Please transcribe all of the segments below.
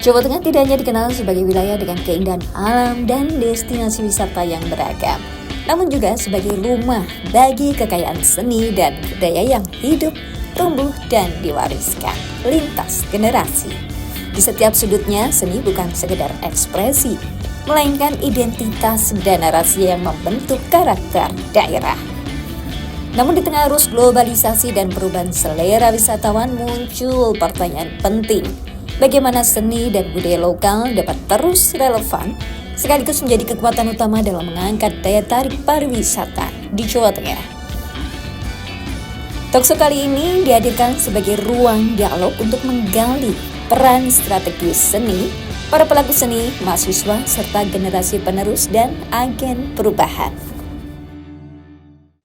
Jawa Tengah tidak hanya dikenal sebagai wilayah dengan keindahan alam dan destinasi wisata yang beragam, namun juga sebagai rumah bagi kekayaan seni dan budaya yang hidup, tumbuh, dan diwariskan lintas generasi. Di setiap sudutnya, seni bukan sekedar ekspresi, melainkan identitas dan narasi yang membentuk karakter daerah. Namun di tengah arus globalisasi dan perubahan selera wisatawan muncul pertanyaan penting. Bagaimana seni dan budaya lokal dapat terus relevan sekaligus menjadi kekuatan utama dalam mengangkat daya tarik pariwisata di Jawa Tengah. Talkshow kali ini dihadirkan sebagai ruang dialog untuk menggali peran strategis seni, para pelaku seni, mahasiswa, serta generasi penerus dan agen perubahan.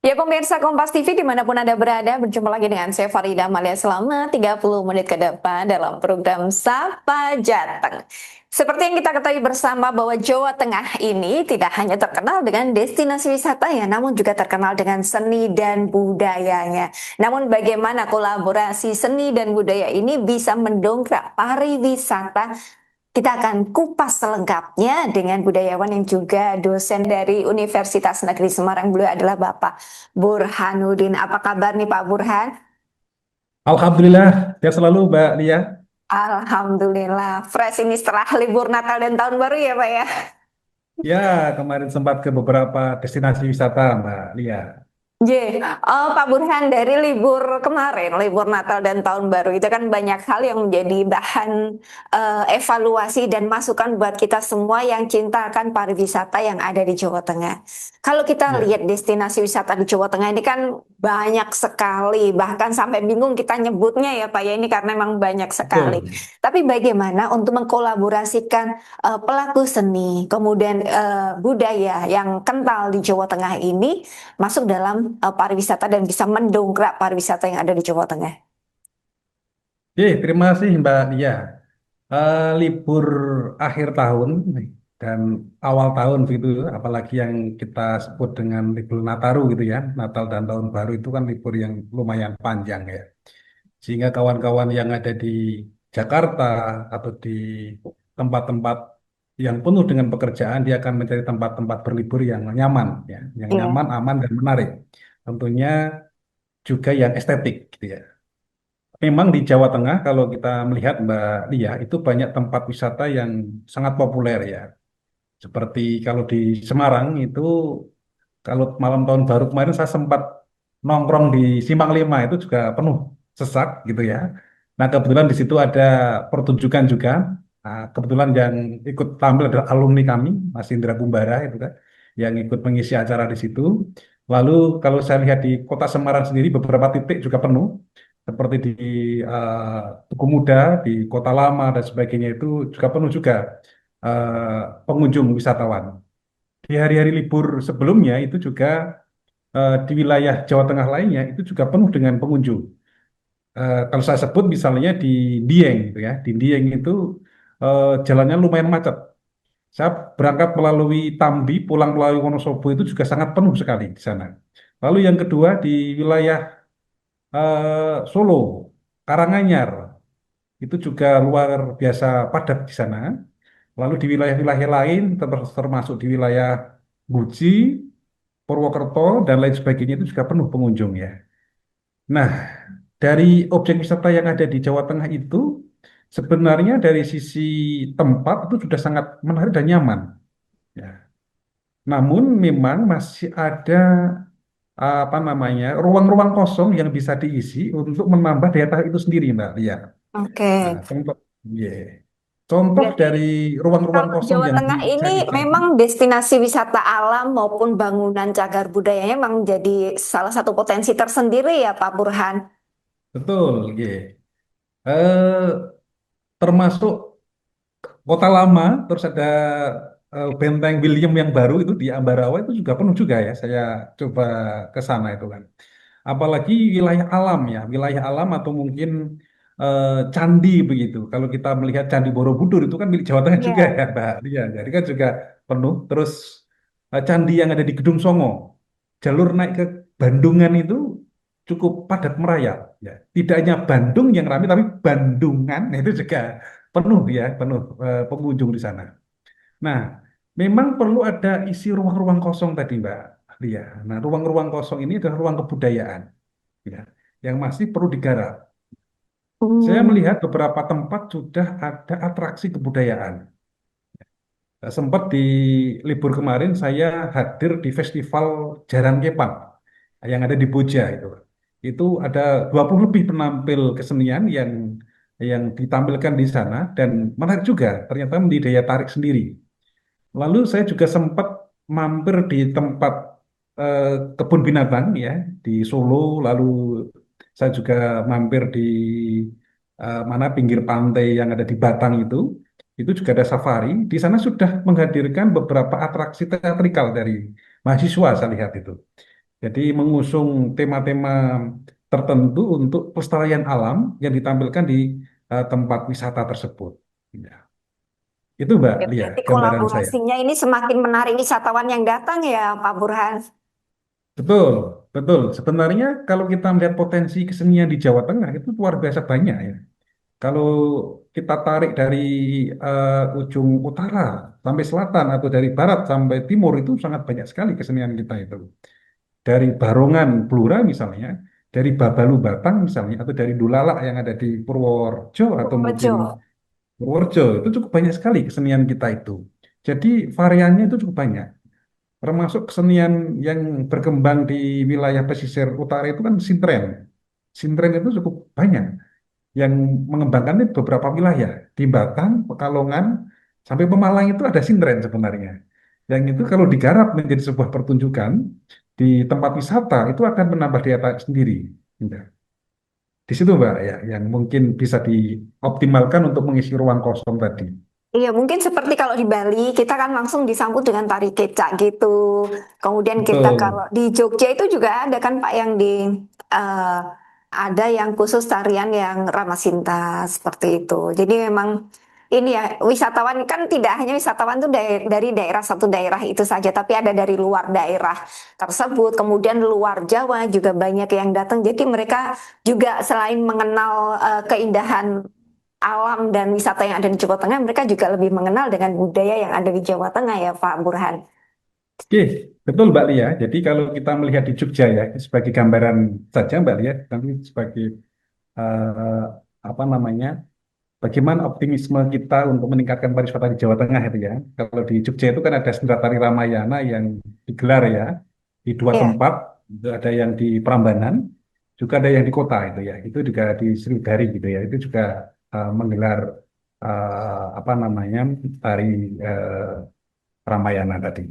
Ya pemirsa Kompas TV dimanapun Anda berada, berjumpa lagi dengan saya Farida Amalia selama 30 menit ke depan dalam program Sapa Jateng. Seperti yang kita ketahui bersama bahwa Jawa Tengah ini tidak hanya terkenal dengan destinasi wisata ya, namun juga terkenal dengan seni dan budayanya. Namun bagaimana kolaborasi seni dan budaya ini bisa mendongkrak pariwisata? Kita akan kupas selengkapnya dengan budayawan yang juga dosen dari Universitas Negeri Semarang. Beliau adalah Bapak Burhanuddin. Apa kabar nih Pak Burhan? Alhamdulillah, sehat selalu Mbak Lia. Alhamdulillah, fresh ini setelah libur Natal dan Tahun Baru ya Pak ya? Ya, kemarin sempat ke beberapa destinasi wisata Mbak Lia. Pak Burhan, dari libur kemarin, libur Natal dan Tahun Baru itu kan banyak hal yang menjadi bahan evaluasi dan masukan buat kita semua yang cinta akan pariwisata yang ada di Jawa Tengah. Kalau kita Ya, lihat destinasi wisata di Jawa Tengah ini kan banyak sekali, bahkan sampai bingung kita nyebutnya ya Pak ya, ini karena memang banyak sekali. betul. Tapi bagaimana untuk mengkolaborasikan pelaku seni, kemudian budaya yang kental di Jawa Tengah ini masuk dalam pariwisata dan bisa mendongkrak pariwisata yang ada di Jawa Tengah. Terima kasih Mbak Lia. Libur akhir tahun dan awal tahun gitu, apalagi yang kita sebut dengan libur Nataru gitu ya, Natal dan Tahun Baru itu kan libur yang lumayan panjang ya. Sehingga kawan-kawan yang ada di Jakarta atau di tempat-tempat yang penuh dengan pekerjaan, dia akan mencari tempat-tempat berlibur yang nyaman, ya, yang Iya. nyaman, aman dan menarik. Tentunya juga yang estetik, gitu ya. Memang di Jawa Tengah, kalau kita melihat Mbak Lia, itu banyak tempat wisata yang sangat populer ya. Seperti kalau di Semarang itu, kalau malam tahun baru kemarin saya sempat nongkrong di Simpang Lima itu juga penuh sesak gitu ya. Nah kebetulan di situ ada pertunjukan juga. Nah, kebetulan yang ikut tampil adalah alumni kami, Mas Indra Kumbara itu kan, yang ikut mengisi acara di situ. Lalu kalau saya lihat di Kota Semarang sendiri beberapa titik juga penuh, seperti di Tugu Muda, di Kota Lama dan sebagainya itu juga penuh juga pengunjung wisatawan. Di hari-hari libur sebelumnya itu juga di wilayah Jawa Tengah lainnya itu juga penuh dengan pengunjung. Kalau saya sebut misalnya di Dieng, gitu ya, di Dieng itu jalannya lumayan macet. Saya berangkat melalui Tambi, pulang melalui Wonosobo itu juga sangat penuh sekali di sana. Lalu yang kedua di wilayah Solo, Karanganyar, itu juga luar biasa padat di sana. Lalu di wilayah-wilayah lain, termasuk di wilayah Guji, Purwokerto, dan lain sebagainya itu juga penuh pengunjung ya. Nah, dari objek wisata yang ada di Jawa Tengah itu, sebenarnya dari sisi tempat itu sudah sangat menarik dan nyaman. Ya. Namun memang masih ada apa namanya ruang-ruang kosong yang bisa diisi untuk menambah daya tarik itu sendiri, Mbak Lia. Nah, Oke. contoh, ya. Contoh Berarti dari ruang-ruang kalau kosong Jawa yang Tengah bisa ini dicari. memang destinasi wisata alam maupun bangunan cagar budayanya memang jadi salah satu potensi tersendiri ya Pak Burhan. Betul, ya. Termasuk Kota Lama, terus ada Benteng William yang baru itu di Ambarawa itu juga penuh juga ya. Saya coba ke sana itu kan. Apalagi wilayah alam ya, wilayah alam atau mungkin candi begitu. Kalau kita melihat Candi Borobudur itu kan milik Jawa Tengah juga Iya. ya, Mbak. Iya, jadi kan juga penuh. Terus candi yang ada di Gedung Songo, jalur naik ke Bandungan itu cukup padat merayap. Ya, tidak hanya Bandung yang ramai, tapi Bandungan itu juga penuh ya, penuh pengunjung di sana. Nah, memang perlu ada isi ruang-ruang kosong tadi, Mbak Lia. Nah, ruang-ruang kosong ini adalah ruang kebudayaan, ya, yang masih perlu digarap. Saya Hmm. melihat beberapa tempat sudah ada atraksi kebudayaan. Sempat di libur kemarin saya hadir di festival Jaran Kepang yang ada di Boja itu. Itu ada 20 lebih penampil kesenian yang ditampilkan di sana dan menarik juga, ternyata menjadi daya tarik sendiri. Lalu saya juga sempat mampir di tempat eh, kebun binatang ya di Solo, lalu saya juga mampir di mana pinggir pantai yang ada di Batang itu juga ada safari. Di sana sudah menghadirkan beberapa atraksi teatrikal dari mahasiswa saya lihat itu. Jadi mengusung tema-tema tertentu untuk pelestarian alam yang ditampilkan di tempat wisata tersebut. Ya. Itu Mbak Ya, Lia, berarti gambaran saya. kolaborasinya ini semakin menarik wisatawan yang datang ya, Pak Burhan. Betul, betul. Sebenarnya kalau kita melihat potensi kesenian di Jawa Tengah itu luar biasa banyak ya. Kalau kita tarik dari ujung utara sampai selatan atau dari barat sampai timur itu sangat banyak sekali kesenian kita itu. Dari Barongan Blora misalnya, dari Babalu Batang misalnya, atau dari Dolalak yang ada di Purworejo atau mungkin Purworejo. Purworejo itu cukup banyak sekali kesenian kita itu. Jadi variannya itu cukup banyak. Termasuk kesenian yang berkembang di wilayah pesisir utara itu kan sintren. Sintren itu cukup banyak yang mengembangkan di beberapa wilayah. Di Batang, Pekalongan, sampai Pemalang itu ada sintren sebenarnya. Yang itu kalau digarap menjadi sebuah pertunjukan di tempat wisata itu akan menambah daya tarik sendiri. Indah. Di situ Mbak ya, yang mungkin bisa dioptimalkan untuk mengisi ruang kosong tadi. Iya, mungkin seperti kalau di Bali, kita kan langsung disambut dengan tari kecak gitu. Kemudian kita kalau Betul. di Jogja itu juga ada kan Pak yang eh, ada yang khusus tarian yang Ramasinta seperti itu. Jadi memang ini ya, wisatawan kan tidak hanya wisatawan tuh dari daerah satu daerah itu saja, tapi ada dari luar daerah tersebut. Kemudian luar Jawa juga banyak yang datang. Jadi mereka juga selain mengenal keindahan alam dan wisata yang ada di Jawa Tengah, mereka juga lebih mengenal dengan budaya yang ada di Jawa Tengah ya, Pak Burhan. Oke, betul Mbak Lia. Jadi kalau kita melihat di Jogja ya, sebagai gambaran saja Mbak Lia, tapi sebagai eh, apa namanya, bagaimana optimisme kita untuk meningkatkan pariwisata di Jawa Tengah itu ya. Kalau di Jogja itu kan ada Sendratari Ramayana yang digelar ya di dua Iya. tempat, itu ada yang di Prambanan, juga ada yang di kota itu ya. Itu juga di Sriwidari gitu ya. Itu juga menggelar apa namanya tari Ramayana tadi.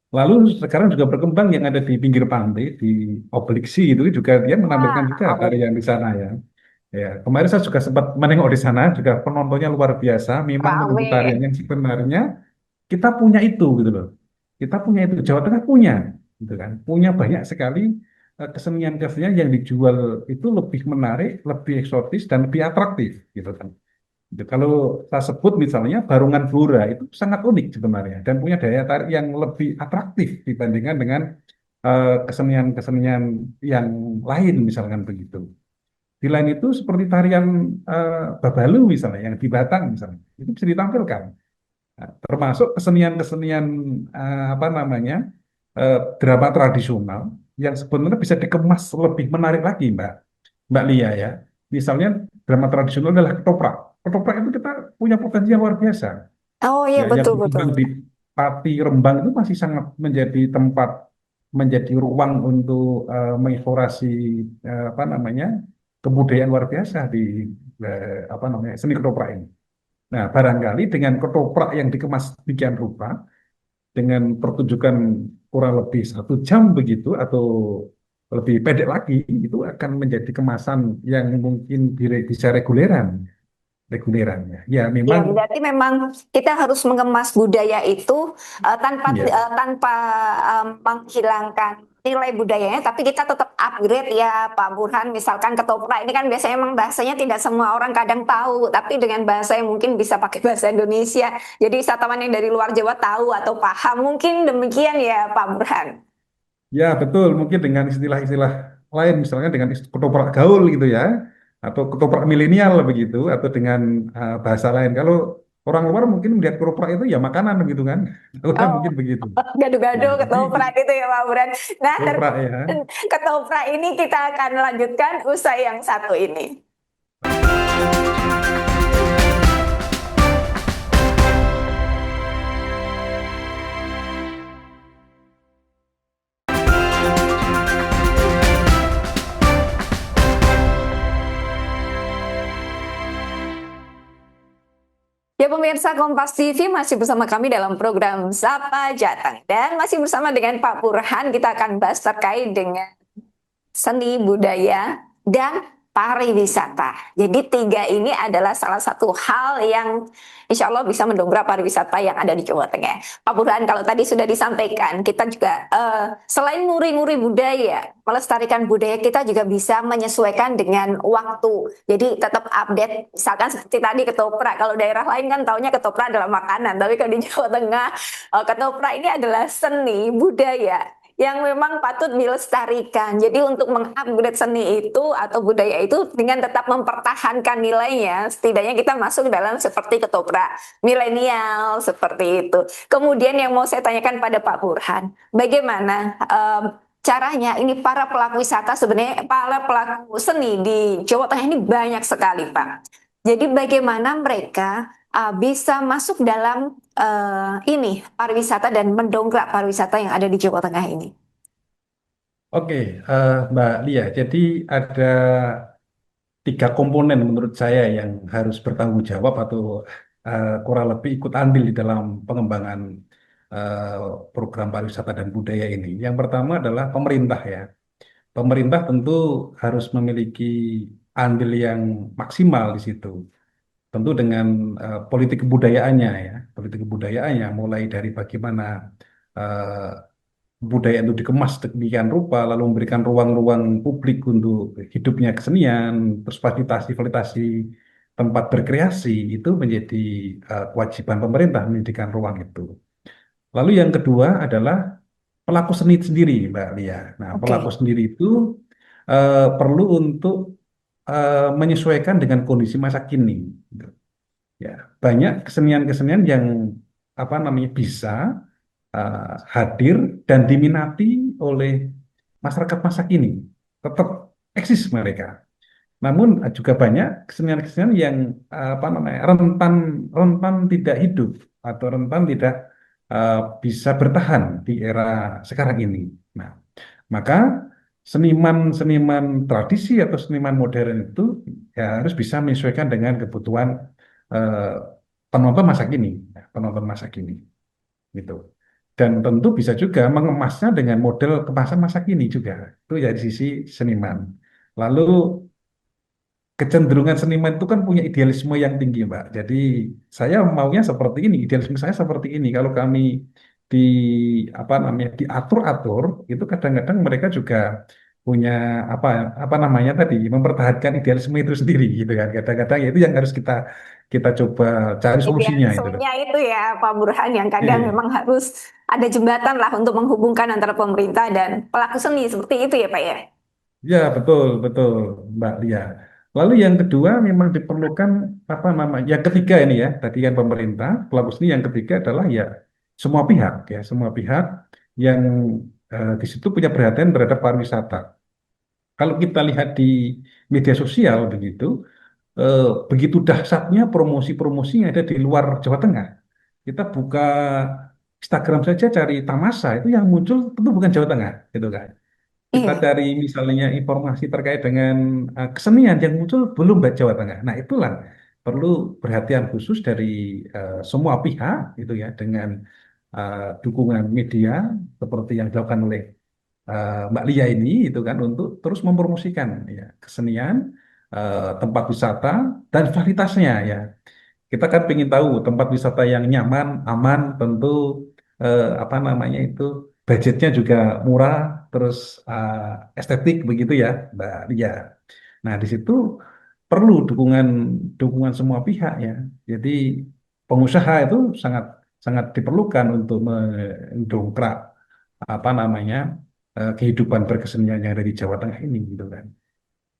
Lalu sekarang juga berkembang yang ada di pinggir pantai di Obeliksi itu juga dia menampilkan juga Wah, oke. tarian di sana ya. Ya, kemarin saya juga sempat menengok di sana, juga penontonnya luar biasa. Memang menunggu tarian Rame. yang sebenarnya kita punya itu gitu loh. Kita punya itu, Jawa Tengah punya, gitu kan. Punya banyak sekali kesenian-kesenian yang dijual itu lebih menarik, lebih eksotis dan lebih atraktif, gitu kan. Gitu. Kalau saya sebut misalnya Barungan Blora itu sangat unik sebenarnya dan punya daya tarik yang lebih atraktif dibandingkan dengan kesenian-kesenian yang lain misalkan begitu. Di lain itu seperti tarian Babalu misalnya, yang di Batang misalnya, itu bisa ditampilkan. Nah, termasuk kesenian-kesenian apa namanya drama tradisional yang sebenarnya bisa dikemas lebih menarik lagi, Mbak Lia ya. Misalnya drama tradisional adalah ketoprak. Ketoprak itu kita punya potensi yang luar biasa. Oh iya, Ya, yang betul betul. berkembang di Pati Rembang itu masih sangat menjadi tempat, menjadi ruang untuk mengeksplorasi apa namanya kebudayaan luar biasa di apa namanya seni ketoprak ini. Nah, barangkali dengan ketoprak yang dikemas demikian rupa, dengan pertunjukan kurang lebih 1 jam begitu, atau lebih pendek lagi, itu akan menjadi kemasan yang mungkin bisa regulerannya. Ya, Ya, memang, berarti memang kita harus mengemas budaya itu ya, tanpa menghilangkan nilai budayanya, tapi kita tetap upgrade ya, Pak Burhan. Misalkan ketoprak ini kan biasanya memang bahasanya tidak semua orang kadang tahu, tapi dengan bahasa yang mungkin bisa pakai bahasa Indonesia. Jadi wisatawan yang dari luar Jawa tahu atau paham, mungkin demikian ya, Pak Burhan. ya betul. Mungkin dengan istilah-istilah lain, misalnya dengan ketoprak gaul gitu ya. atau ketoprak milenial begitu, atau dengan bahasa lain. Kalau orang luar mungkin melihat ketoprak itu ya makanan begitu kan, orang Oh, mungkin begitu. gado-gado Ya, tapi ketoprak itu ya Pak Buran. Nah, ketoprak ya. ketoprak ini kita akan lanjutkan usai yang satu ini. Ya pemirsa Kompas TV masih bersama kami dalam program Sapa Jateng. Dan masih bersama dengan Pak Burhan, kita akan bahas terkait dengan seni, budaya, dan pariwisata. Jadi tiga ini adalah salah satu hal yang insya Allah bisa mendongkrak pariwisata yang ada di Jawa Tengah. Pak Burhan, kalau tadi sudah disampaikan, kita juga selain nguri-nguri budaya, melestarikan budaya, kita juga bisa menyesuaikan dengan waktu. Jadi tetap update, misalkan seperti tadi ketoprak, kalau daerah lain kan taunya ketoprak adalah makanan, tapi kalau di Jawa Tengah, ketoprak ini adalah seni, budaya, yang memang patut dilestarikan. Jadi untuk mengupgrade seni itu atau budaya itu dengan tetap mempertahankan nilainya, setidaknya kita masuk dalam seperti ketoprak milenial seperti itu. Kemudian yang mau saya tanyakan pada Pak Burhan, bagaimana caranya ini para pelaku wisata sebenarnya para pelaku seni di Jawa Tengah ini banyak sekali Pak. Jadi bagaimana mereka bisa masuk dalam ini pariwisata dan mendongkrak pariwisata yang ada di Jawa Tengah ini. Oke, Mbak Lia. Jadi ada tiga komponen menurut saya yang harus bertanggung jawab atau kurang lebih ikut andil di dalam pengembangan eh, program pariwisata dan budaya ini. Yang pertama adalah pemerintah ya. Pemerintah tentu harus memiliki andil yang maksimal di situ. Tentu dengan politik kebudayaannya ya, politik kebudayaannya mulai dari bagaimana eh, budaya itu dikemas demikian rupa, lalu memberikan ruang-ruang publik untuk hidupnya kesenian, terus fasilitasi-fasilitasi tempat berkreasi itu menjadi kewajiban pemerintah menyediakan ruang itu. Lalu yang kedua adalah pelaku seni sendiri, Mbak Lia. Nah, pelaku Oke. sendiri itu perlu untuk menyesuaikan dengan kondisi masa kini. Gitu. Ya, banyak kesenian-kesenian yang apa namanya bisa hadir dan diminati oleh masyarakat masa kini. Tetap eksis mereka. Namun juga banyak kesenian-kesenian yang apa namanya rentan rentan tidak hidup atau rentan tidak uh, bisa bertahan di era sekarang ini. Nah, maka seniman-seniman tradisi atau seniman modern itu ya harus bisa menyesuaikan dengan kebutuhan uh, penonton masa kini, ya, penonton masa kini, gitu. Dan tentu bisa juga mengemasnya dengan model kemasan masa kini juga. Itu dari sisi seniman. Lalu kecenderungan seniman itu kan punya idealisme yang tinggi, Mbak. Jadi saya maunya seperti ini, idealisme saya seperti ini. Kalau kami di apa namanya diatur-atur, itu kadang-kadang mereka juga punya apa apa namanya tadi mempertahankan idealisme itu sendiri, gitu kan. Kadang-kadang ya itu yang harus kita kita coba cari solusinya itu loh. Idealismenya itu ya Pak Burhan yang kadang Iya. memang harus ada jembatan lah untuk menghubungkan antara pemerintah dan pelaku seni seperti itu ya Pak ya. Ya, betul, betul, Mbak Lia. Lalu yang kedua memang diperlukan apa namanya? Yang ketiga ini ya, tadi kan pemerintah, pelaku seni yang ketiga adalah ya semua pihak yang di situ punya perhatian terhadap pariwisata. Kalau kita lihat di media sosial begitu, eh, begitu dahsyatnya promosi-promosi yang ada di luar Jawa Tengah. Kita buka Instagram saja cari Tamasa itu yang muncul tentu bukan Jawa Tengah, gitu kan. Kita Iya. cari misalnya informasi terkait dengan kesenian yang muncul belum Mbak Jawa Tengah. Nah, itulah perlu perhatian khusus dari semua pihak itu ya dengan dukungan media seperti yang dilakukan oleh Mbak Lia ini itu kan untuk terus mempromosikan ya kesenian, tempat wisata dan fasilitasnya ya. Kita kan ingin tahu tempat wisata yang nyaman, aman, tentu apa namanya itu budgetnya juga murah, terus estetik begitu ya, Mbak Lia. Nah, di situ perlu dukungan dukungan semua pihak ya. Jadi pengusaha itu sangat sangat diperlukan untuk mendongkrak apa namanya kehidupan berkesenian yang ada di Jawa Tengah ini gitu kan.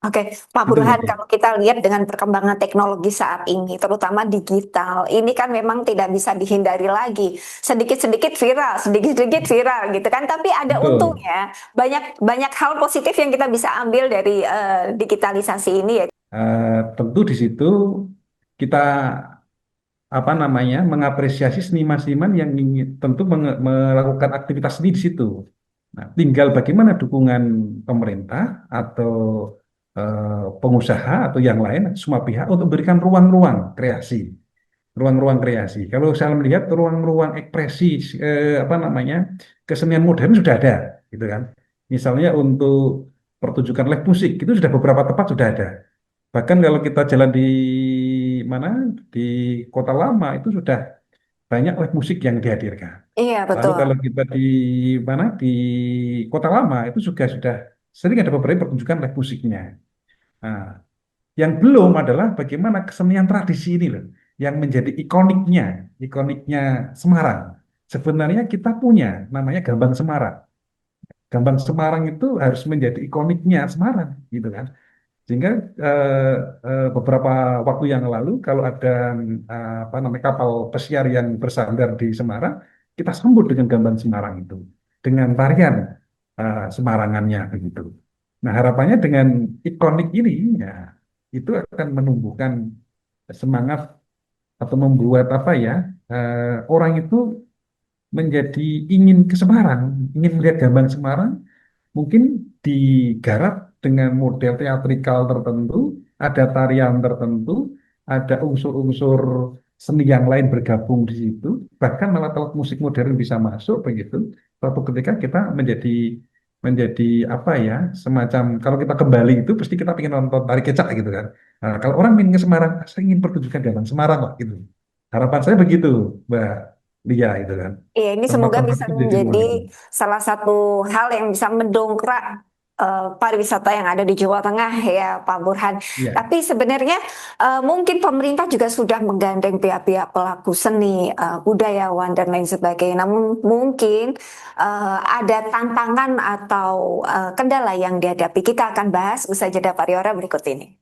Oke, Pak Itu Mbak Burhan, Dia. kalau kita lihat dengan perkembangan teknologi saat ini, terutama digital, ini kan memang tidak bisa dihindari lagi. Sedikit-sedikit viral, sedikit-sedikit viral gitu kan. Tapi ada Betul. untungnya, banyak banyak hal positif yang kita bisa ambil dari digitalisasi ini ya. Tentu di situ kita apa namanya mengapresiasi seniman-seniman yang ingin tentu melakukan aktivitas seni di situ. Nah, tinggal bagaimana dukungan pemerintah atau pengusaha atau yang lain, semua pihak untuk memberikan ruang-ruang kreasi, ruang-ruang kreasi. Kalau saya melihat ruang-ruang ekspresi apa namanya kesenian modern sudah ada, gitu kan. Misalnya untuk pertunjukan live musik itu sudah beberapa tempat sudah ada. Bahkan kalau kita jalan di mana di Kota Lama itu sudah banyak live musik yang dihadirkan. Iya, Lalu betul. kalau kita di mana di Kota Lama itu juga sudah sering ada beberapa pertunjukan live musiknya. Nah, yang belum adalah bagaimana kesenian tradisi ini loh, yang menjadi ikoniknya Semarang. Sebenarnya kita punya namanya Gambang Semarang. Gambang Semarang itu harus menjadi ikoniknya Semarang, gitu kan. Sehingga eh, beberapa waktu yang lalu kalau ada apa namanya kapal pesiar yang bersandar di Semarang, kita sambut dengan gambar Semarang itu, dengan tarian Semarangannya begitu. Nah harapannya dengan ikonik ini ya itu akan menumbuhkan semangat atau membuat apa ya orang itu menjadi ingin ke Semarang, ingin melihat gambar Semarang mungkin digarap dengan model teatrikal tertentu, ada tarian tertentu, ada unsur-unsur seni yang lain bergabung di situ, bahkan alat-alat musik modern bisa masuk begitu. Suatu ketika kita menjadi menjadi apa ya, semacam kalau kita kembali itu pasti kita ingin nonton tari kecak gitu kan. Nah, kalau orang ingin ke Semarang, saya ingin pertunjukan gamelan Semarang lah gitu. Harapan saya begitu, Mbak Lia itu kan. Iya, ini semoga Tempat-tempat bisa itu menjadi menjadi ikonik. salah satu hal yang bisa mendongkrak pariwisata yang ada di Jawa Tengah ya, Pak Burhan. Iya. Tapi sebenarnya mungkin pemerintah juga sudah menggandeng pihak-pihak pelaku seni, budayawan dan lain sebagainya. Namun mungkin ada tantangan atau kendala yang dihadapi. Kita akan bahas usai jeda pariwara berikut ini.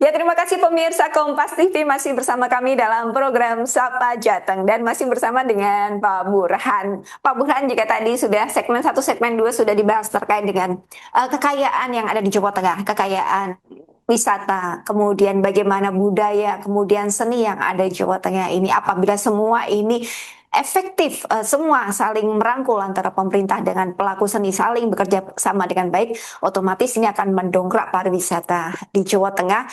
Ya, terima kasih pemirsa Kompas TV masih bersama kami dalam program Sapa Jateng dan masih bersama dengan Pak Burhan. Pak Burhan, jika tadi sudah segmen satu, segmen 2 sudah dibahas terkait dengan kekayaan yang ada di Jawa Tengah, kekayaan wisata, kemudian bagaimana budaya, kemudian seni yang ada di Jawa Tengah ini. Apabila semua ini efektif, semua saling merangkul antara pemerintah dengan pelaku seni saling bekerja sama dengan baik, otomatis ini akan mendongkrak pariwisata di Jawa Tengah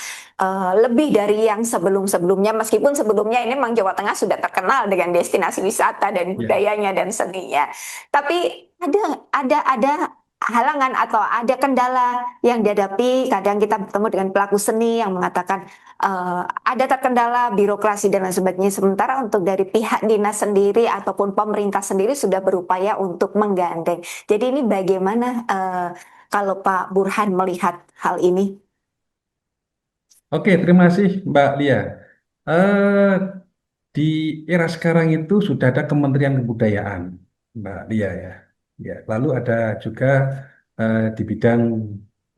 lebih dari yang sebelum-sebelumnya. Meskipun sebelumnya ini memang Jawa Tengah sudah terkenal dengan destinasi wisata dan Ya. budayanya dan seninya, tapi ada halangan atau ada kendala yang dihadapi. Kadang kita bertemu dengan pelaku seni yang mengatakan ada terkendala birokrasi dan lain sebagainya. Sementara untuk dari pihak dinas sendiri ataupun pemerintah sendiri sudah berupaya untuk menggandeng. Jadi ini bagaimana kalau Pak Burhan melihat hal ini? Oke, terima kasih Mbak Lia. Eh, di era sekarang itu sudah ada Kementerian Kebudayaan, Mbak Lia ya. Ya, lalu ada juga di bidang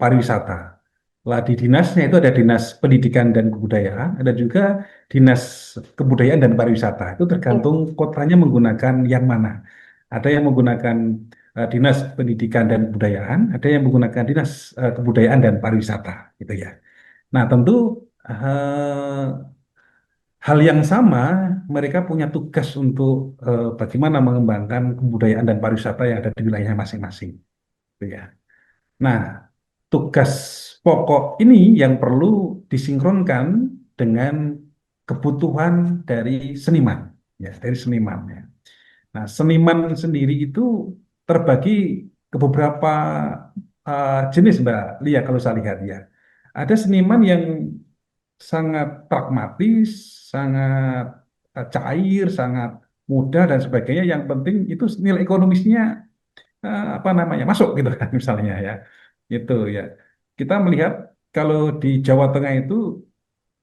pariwisata. Lah di dinasnya itu ada Dinas Pendidikan dan Kebudayaan, ada juga Dinas Kebudayaan dan Pariwisata. Itu tergantung kotanya menggunakan yang mana. Ada yang menggunakan Dinas Pendidikan dan Kebudayaan, ada yang menggunakan Dinas Kebudayaan dan Pariwisata, gitu ya. Nah, tentu hal yang sama, mereka punya tugas untuk bagaimana mengembangkan kebudayaan dan pariwisata yang ada di wilayahnya masing-masing, gitu ya. Nah, tugas pokok ini yang perlu disinkronkan dengan kebutuhan dari seniman, ya, dari seniman. Ya. Nah, seniman sendiri itu terbagi ke beberapa jenis, Mbak Lia, kalau saya lihat ya. Ada seniman yang sangat pragmatis, sangat cair, sangat mudah dan sebagainya. Yang penting itu nilai ekonomisnya apa namanya masuk gitu kan misalnya ya. Itu ya. Kita melihat kalau di Jawa Tengah itu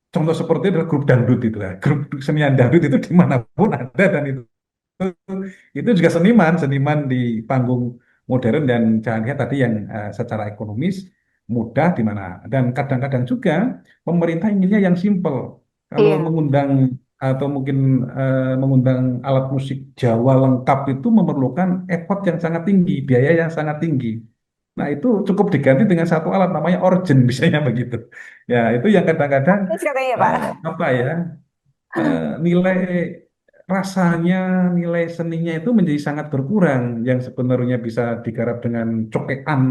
contoh seperti adalah grup dangdut itu ya. Grup kesenian dangdut itu dimanapun ada dan itu juga seniman, seniman di panggung modern dan jangan lihat tadi yang secara ekonomis mudah di mana. Dan kadang-kadang juga pemerintah inginnya yang simple. Kalau Iya. mengundang atau mungkin mengundang alat musik Jawa lengkap itu memerlukan effort yang sangat tinggi, biaya yang sangat tinggi. Nah, itu cukup diganti dengan satu alat namanya organ, misalnya begitu. Ya, itu yang kadang-kadang Terus katanya Pak. apa ya nilai rasanya, nilai seninya itu menjadi sangat berkurang. Yang sebenarnya bisa digarap dengan cokean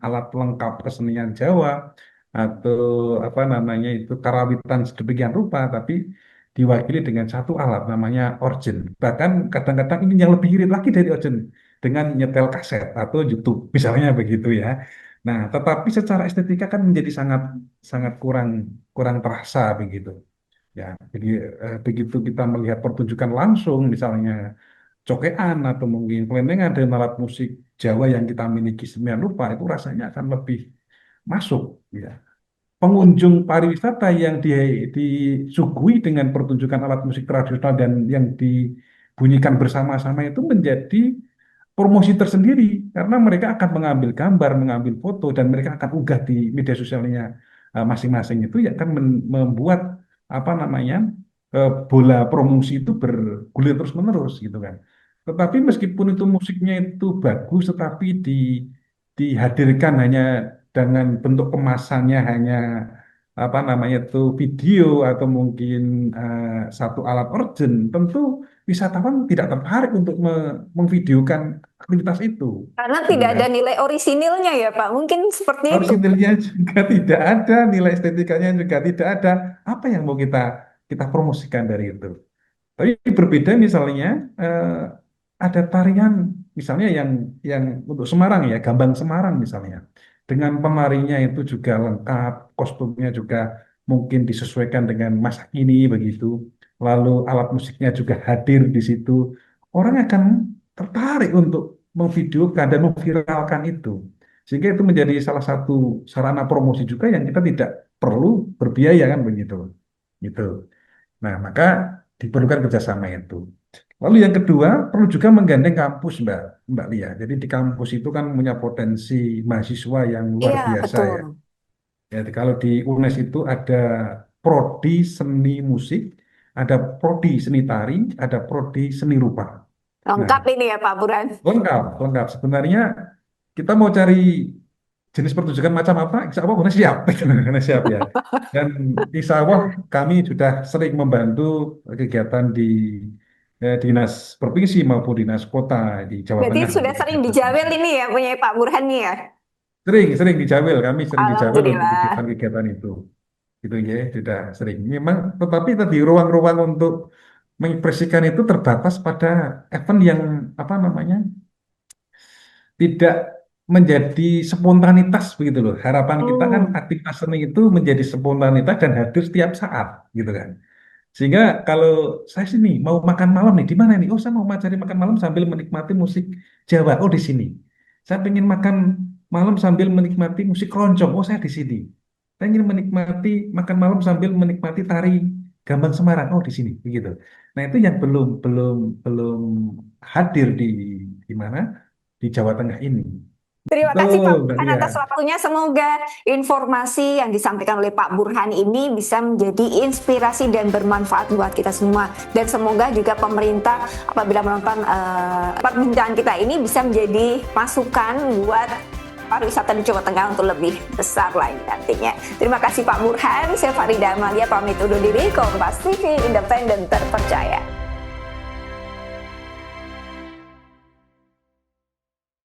alat lengkap kesenian Jawa atau apa namanya itu karawitan sedemikian rupa, tapi diwakili dengan satu alat namanya organ. Bahkan kadang-kadang ini yang lebih irit lagi dari organ dengan nyetel kaset atau YouTube, misalnya begitu ya. Nah, tetapi secara estetika kan menjadi sangat sangat kurang kurang terasa begitu. Ya, jadi begitu kita melihat pertunjukan langsung, misalnya cokean atau mungkin kelenengan dengan alat musik Jawa yang kita miliki sedemikian rupa, itu rasanya akan lebih masuk. Ya. Pengunjung pariwisata yang disuguhi dengan pertunjukan alat musik tradisional dan yang dibunyikan bersama-sama itu menjadi promosi tersendiri karena mereka akan mengambil gambar, mengambil foto dan mereka akan unggah di media sosialnya masing-masing itu ya akan membuat apa namanya bola promosi itu bergulir terus-menerus gitu kan. Tetapi meskipun itu musiknya itu bagus, tetapi dihadirkan hanya dengan bentuk kemasannya hanya apa namanya itu video atau mungkin satu alat organ, tentu wisatawan tidak tertarik untuk memvideokan aktivitas itu, Karena gitu tidak kan. ada nilai orisinilnya ya Pak. Mungkin seperti itu. Orisinilnya juga tidak ada, nilai estetikanya juga tidak ada. Apa yang mau kita kita promosikan dari itu? Tapi berbeda misalnya ada tarian misalnya yang untuk Semarang ya, Gambang Semarang misalnya. Dengan penarinya itu juga lengkap, kostumnya juga mungkin disesuaikan dengan masa kini begitu. Lalu alat musiknya juga hadir di situ. Orang akan tertarik untuk memvideokan dan memviralkan itu. Sehingga itu menjadi salah satu sarana promosi juga yang kita tidak perlu berbiaya kan begitu. Gitu. Nah, maka diperlukan kerjasama itu. Lalu yang kedua, perlu juga menggandeng kampus, Mbak Lia. Jadi di kampus itu kan punya potensi mahasiswa yang luar Iya, biasa betul. ya. Jadi kalau di UNES itu ada prodi seni musik, ada prodi seni tari, ada prodi seni rupa. Nah, Lengkap ini ya Pak Burhan. lengkap, lengkap. Sebenarnya kita mau cari jenis pertunjukan macam apa, insya Allah UNES siap, UNES siap ya. Dan insya Allah kami sudah sering membantu kegiatan di dinas provinsi maupun dinas kota di Jawa Berarti Tengah sudah untuk sering kegiatan dijawel ini. ini ya punya Pak Burhan nih ya. Sering, sering dijawel, kami sering dijawel untuk Alhamdulillah. kegiatan-kegiatan itu. Gitu ya, sudah sering. Memang, tetapi tadi ruang-ruang untuk mengekspresikan itu terbatas pada event yang apa namanya tidak menjadi spontanitas begitu loh. Harapan kita kan Hmm. aktivitas seni itu menjadi spontanitas dan hadir setiap saat gitu kan. Sehingga kalau saya sini mau makan malam nih di mana nih? Oh, saya mau cari makan malam sambil menikmati musik Jawa. Oh, di sini. Saya pengen makan malam sambil menikmati musik keroncong. Oh, saya di sini. Saya ingin menikmati makan malam sambil menikmati tari Gambang Semarang. Oh, di sini, begitu. Nah, itu yang belum belum belum hadir di mana? Di Jawa Tengah ini. Terima kasih Pak Betul, Mbak Burhan Lia. atas waktunya. Semoga informasi yang disampaikan oleh Pak Burhan ini bisa menjadi inspirasi dan bermanfaat buat kita semua. Dan semoga juga pemerintah apabila menonton perbincangan kita ini bisa menjadi masukan buat pariwisata di Jawa Tengah untuk lebih besar lagi nantinya. Terima kasih Pak Burhan. Saya Farida Amalia pamit undur diri. Kompas TV, independen terpercaya.